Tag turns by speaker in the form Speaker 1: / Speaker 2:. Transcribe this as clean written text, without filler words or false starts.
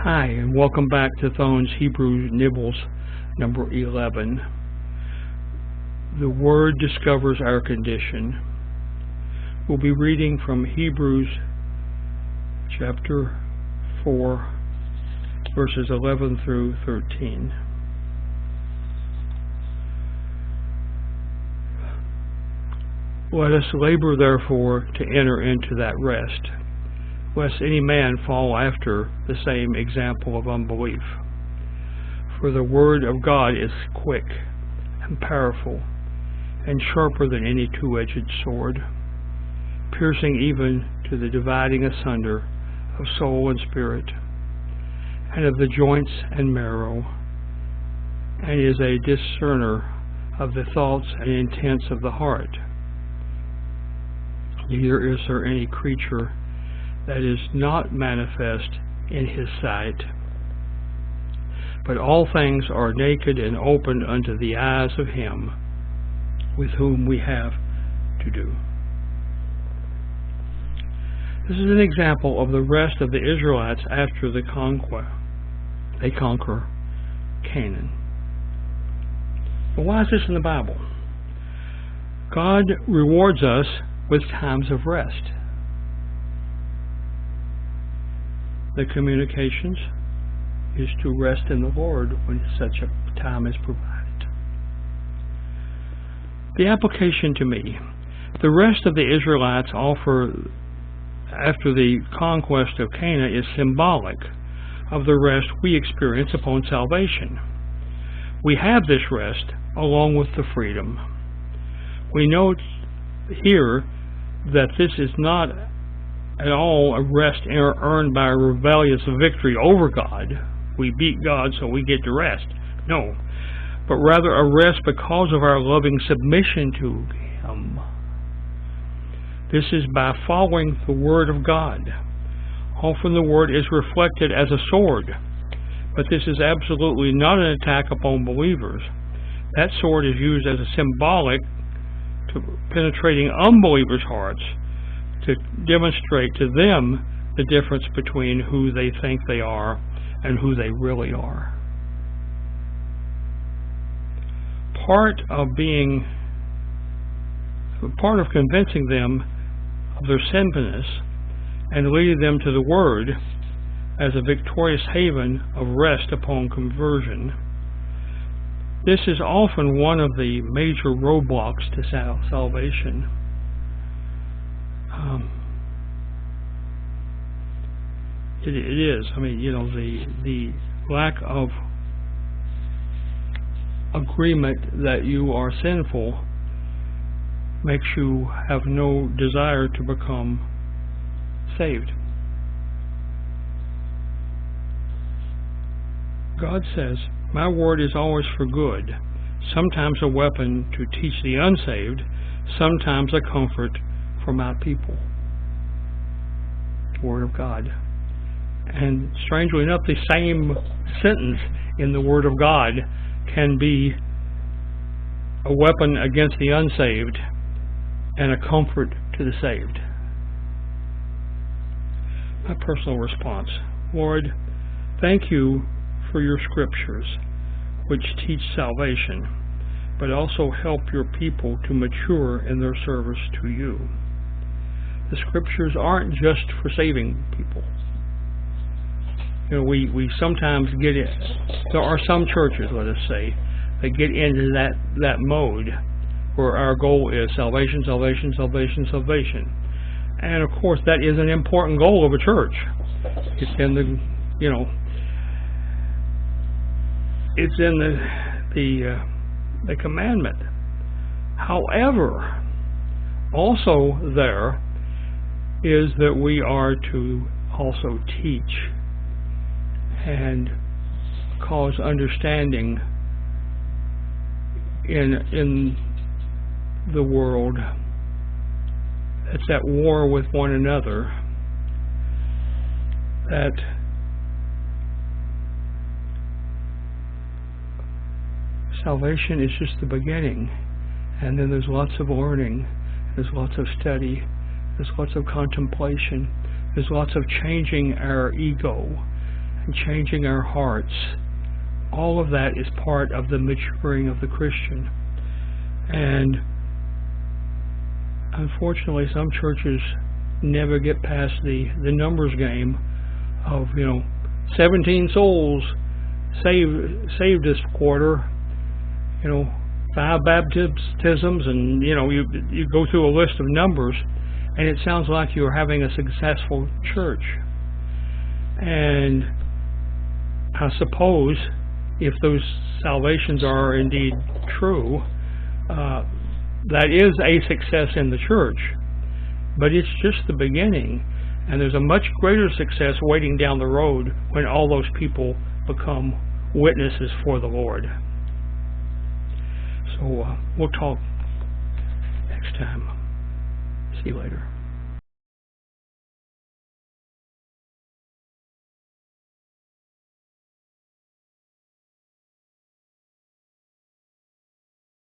Speaker 1: Hi, and welcome back to Thone's Hebrew Nibbles number 11. The Word discovers our condition. We'll be reading from Hebrews chapter 4, verses 11 through 13. Let us labor, therefore, to enter into that rest, lest any man fall after the same example of unbelief. For the word of God is quick and powerful, and sharper than any two-edged sword, piercing even to the dividing asunder of soul and spirit, and of the joints and marrow, and is a discerner of the thoughts and intents of the heart. Neither is there any creature that is not manifest in his sight, but all things are naked and open unto the eyes of him with whom we have to do. This is an example of the rest of the Israelites after the conquest. They conquer Canaan. But why is this in the Bible? God rewards us with times of rest. The communications is to rest in the Lord when such a time is provided. The application to me. The rest of the Israelites offer after the conquest of Canaan is symbolic of the rest we experience upon salvation. We have this rest along with the freedom. We note here that this is not at all a rest earned by a rebellious victory over God. We beat God, so we get to rest. No, but rather a rest because of our loving submission to Him. This is by following the Word of God. Often the Word is reflected as a sword, but this is absolutely not an attack upon believers. That sword is used as a symbolic to penetrating unbelievers' hearts to demonstrate to them the difference between who they think they are and who they really are. Part of convincing them of their sinfulness and leading them to the Word as a victorious haven of rest upon conversion. This is often one of the major roadblocks to salvation. It is. I mean, the lack of agreement that you are sinful makes you have no desire to become saved. God says, "My word is always for good, sometimes a weapon to teach the unsaved, sometimes a comfort for my people." Word of God. And strangely enough, the same sentence in the Word of God can be a weapon against the unsaved and a comfort to the saved. My personal response: Lord, thank you for your scriptures, which teach salvation, but also help your people to mature in their service to you. The scriptures aren't just for saving people. We sometimes get it. There are some churches, let us say, that get into that mode where our goal is salvation, salvation, salvation, salvation. And of course, that is an important goal of a church. It's in the commandment. However, also there is that we are to also teach and cause understanding in the world that's at war with one another, that salvation is just the beginning, and then there's lots of learning, there's lots of study, there's lots of contemplation, there's lots of changing our ego and changing our hearts. All of that is part of the maturing of the Christian. And unfortunately, some churches never get past the numbers game of, 17 souls saved this quarter, 5 baptisms, and you go through a list of numbers, and it sounds like you're having a successful church. And I suppose if those salvations are indeed true, that is a success in the church. But it's just the beginning, and there's a much greater success waiting down the road when all those people become witnesses for the Lord. So we'll talk next time. See you later.